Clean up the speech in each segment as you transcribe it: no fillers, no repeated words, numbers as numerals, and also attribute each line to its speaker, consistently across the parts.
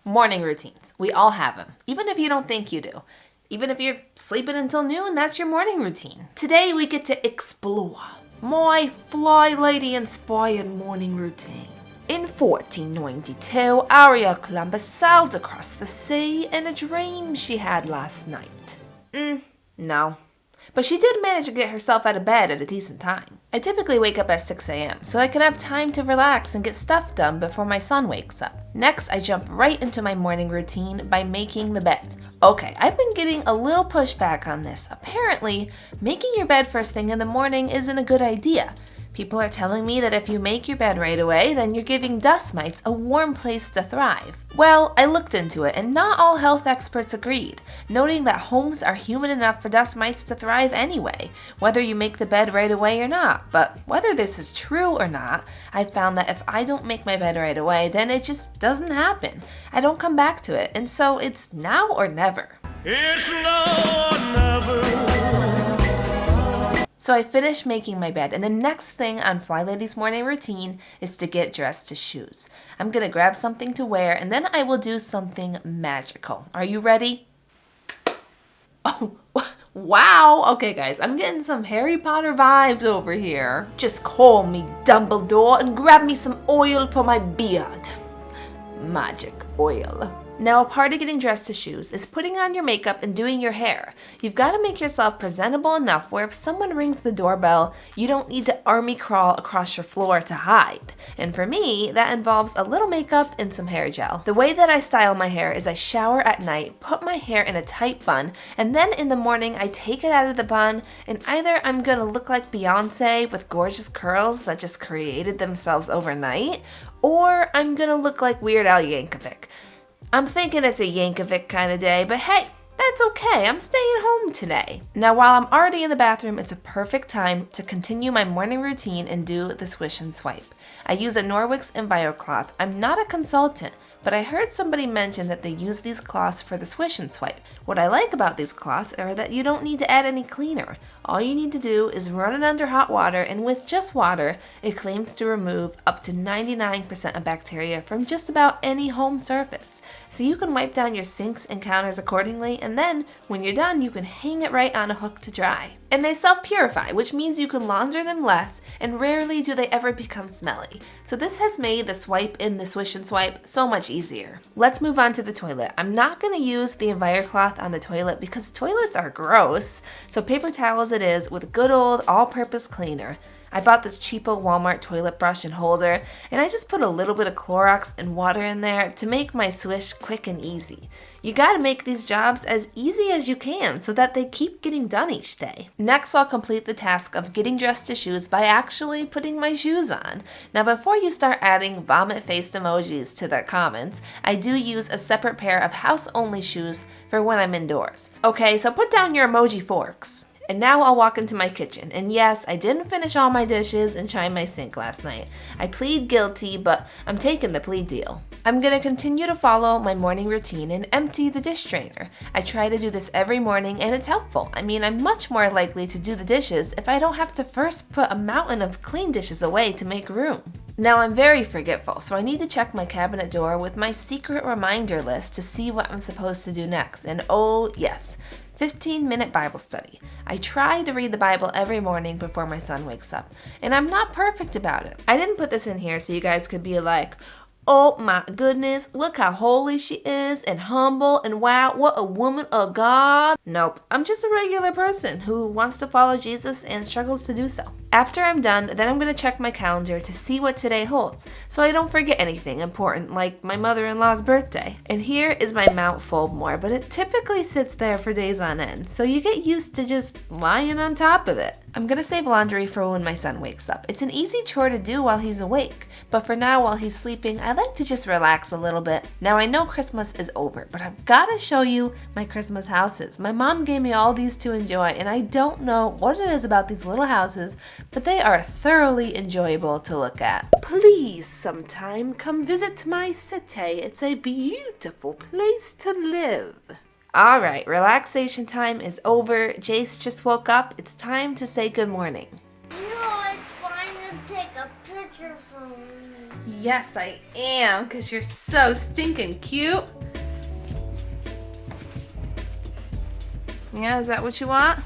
Speaker 1: Morning routines. We all have them, even if you don't think you do. Even if you're sleeping until noon, that's your morning routine. Today we get to explore my Flylady inspired morning routine. In 1492, Ariel Columbus sailed across the sea in a dream she had last night. No. But she did manage to get herself out of bed at a decent time. I typically wake up at 6 a.m. so I can have time to relax and get stuff done before my son wakes up. Next, I jump right into my morning routine by making the bed. Okay, I've been getting a little pushback on this. Apparently, making your bed first thing in the morning isn't a good idea. People are telling me that if you make your bed right away, then you're giving dust mites a warm place to thrive. Well, I looked into it, and not all health experts agreed, noting that homes are humid enough for dust mites to thrive anyway, whether you make the bed right away or not. But whether this is true or not, I found that if I don't make my bed right away, then it just doesn't happen. I don't come back to it, and so it's now or never.
Speaker 2: It's now or never.
Speaker 1: So I finished making my bed, and the next thing on Flylady's morning routine is to get dressed to shoes. I'm gonna grab something to wear, and then I will do something magical. Are you ready? Oh, wow! Okay guys, I'm getting some Harry Potter vibes over here. Just call me Dumbledore and grab me some oil for my beard. Magic oil. Now, a part of getting dressed to shoes is putting on your makeup and doing your hair. You've got to make yourself presentable enough where if someone rings the doorbell, you don't need to army crawl across your floor to hide. And for me, that involves a little makeup and some hair gel. The way that I style my hair is I shower at night, put my hair in a tight bun, and then in the morning I take it out of the bun, and either I'm gonna look like Beyonce with gorgeous curls that just created themselves overnight, or I'm gonna look like Weird Al Yankovic. I'm thinking it's a Yankovic kind of day, but hey, that's okay. I'm staying home today. Now, while I'm already in the bathroom, it's a perfect time to continue my morning routine and do the swish and swipe. I use a Norwich's EnviroCloth. I'm not a consultant, but I heard somebody mention that they use these cloths for the swish and swipe. What I like about these cloths are that you don't need to add any cleaner. All you need to do is run it under hot water, and with just water, it claims to remove up to 99% of bacteria from just about any home surface. So you can wipe down your sinks and counters accordingly, and then when you're done, you can hang it right on a hook to dry. And they self-purify, which means you can launder them less, and rarely do they ever become smelly. So this has made the swipe in the swish and swipe so much easier. Let's move on to the toilet. I'm not going to use the EnviroCloth on the toilet because toilets are gross, so paper towels it is with good old all-purpose cleaner. I bought this cheapo Walmart toilet brush and holder, and I just put a little bit of Clorox and water in there to make my swish quick and easy. You gotta make these jobs as easy as you can so that they keep getting done each day. Next, I'll complete the task of getting dressed to shoes by actually putting my shoes on. Now, before you start adding vomit-faced emojis to the comments, I do use a separate pair of house-only shoes for when I'm indoors. Okay, so put down your emoji forks. And now I'll walk into my kitchen. And yes, I didn't finish all my dishes and chime my sink last night. I plead guilty, but I'm taking the plea deal. I'm gonna continue to follow my morning routine and empty the dish drainer. I try to do this every morning and it's helpful. I mean, I'm much more likely to do the dishes if I don't have to first put a mountain of clean dishes away to make room. Now, I'm very forgetful, so I need to check my cabinet door with my secret reminder list to see what I'm supposed to do next. And oh yes, 15-minute Bible study. I try to read the Bible every morning before my son wakes up, and I'm not perfect about it. I didn't put this in here so you guys could be like, oh my goodness, look how holy she is and humble and wow, what a woman of God. Nope, I'm just a regular person who wants to follow Jesus and struggles to do so. After I'm done, then I'm going to check my calendar to see what today holds, so I don't forget anything important like my mother-in-law's birthday. And here is my Mount Foldmore, but it typically sits there for days on end, so you get used to just lying on top of it. I'm going to save laundry for when my son wakes up. It's an easy chore to do while he's awake, but for now while he's sleeping, I like to just relax a little bit. Now I know Christmas is over, but I've got to show you my Christmas houses. My mom gave me all these to enjoy, and I don't know what it is about these little houses, but they are thoroughly enjoyable to look at. Please sometime come visit my city. It's a beautiful place to live. Alright, relaxation time is over. Jace just woke up. It's time to say good morning.
Speaker 3: You know, it's fine to take a picture for me.
Speaker 1: Yes, I am, because you're so stinking cute. Yeah, is that what you want?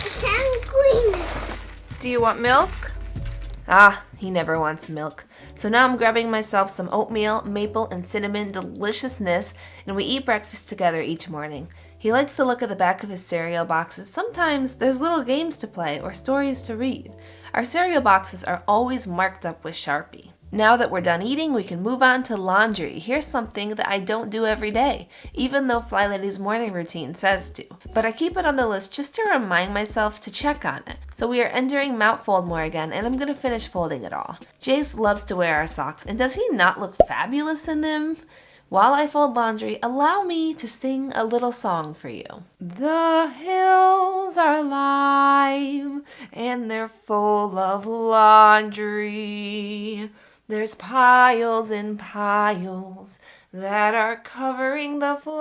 Speaker 3: It's green.
Speaker 1: Do you want milk? Ah, he never wants milk. So now I'm grabbing myself some oatmeal, maple, and cinnamon deliciousness, and we eat breakfast together each morning. He likes to look at the back of his cereal boxes. Sometimes there's little games to play or stories to read. Our cereal boxes are always marked up with Sharpie. Now that we're done eating, we can move on to laundry. Here's something that I don't do every day, even though Flylady's morning routine says to. But I keep it on the list just to remind myself to check on it. So we are entering Mount Foldmore again, and I'm going to finish folding it all. Jace loves to wear our socks, and does he not look fabulous in them? While I fold laundry, allow me to sing a little song for you. The hills are alive, and they're full of laundry. There's piles and piles that are covering the floor.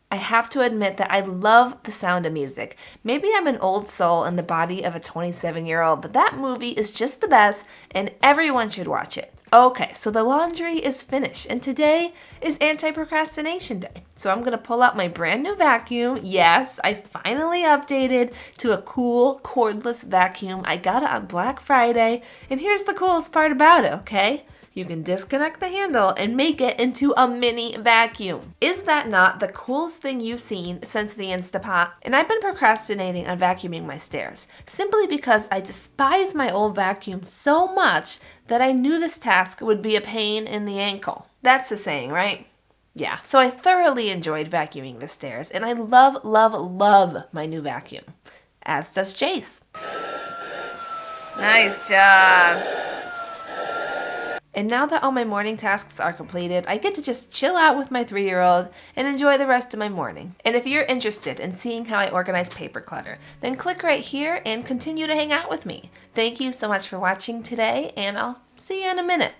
Speaker 1: I have to admit that I love the sound of music. Maybe I'm an old soul in the body of a 27-year-old, but that movie is just the best and everyone should watch it. Okay, so the laundry is finished and today is anti-procrastination day. So I'm gonna pull out my brand new vacuum. Yes, I finally updated to a cool cordless vacuum. I got it on Black Friday, and here's the coolest part about it, okay? You can disconnect the handle and make it into a mini vacuum. Is that not the coolest thing you've seen since the Instapot? And I've been procrastinating on vacuuming my stairs, simply because I despise my old vacuum so much that I knew this task would be a pain in the ankle. That's the saying, right? Yeah, so I thoroughly enjoyed vacuuming the stairs, and I love, love, love my new vacuum, as does Jace. Nice job. And now that all my morning tasks are completed, I get to just chill out with my 3-year-old and enjoy the rest of my morning. And if you're interested in seeing how I organize paper clutter, then click right here and continue to hang out with me. Thank you so much for watching today, and I'll see you in a minute.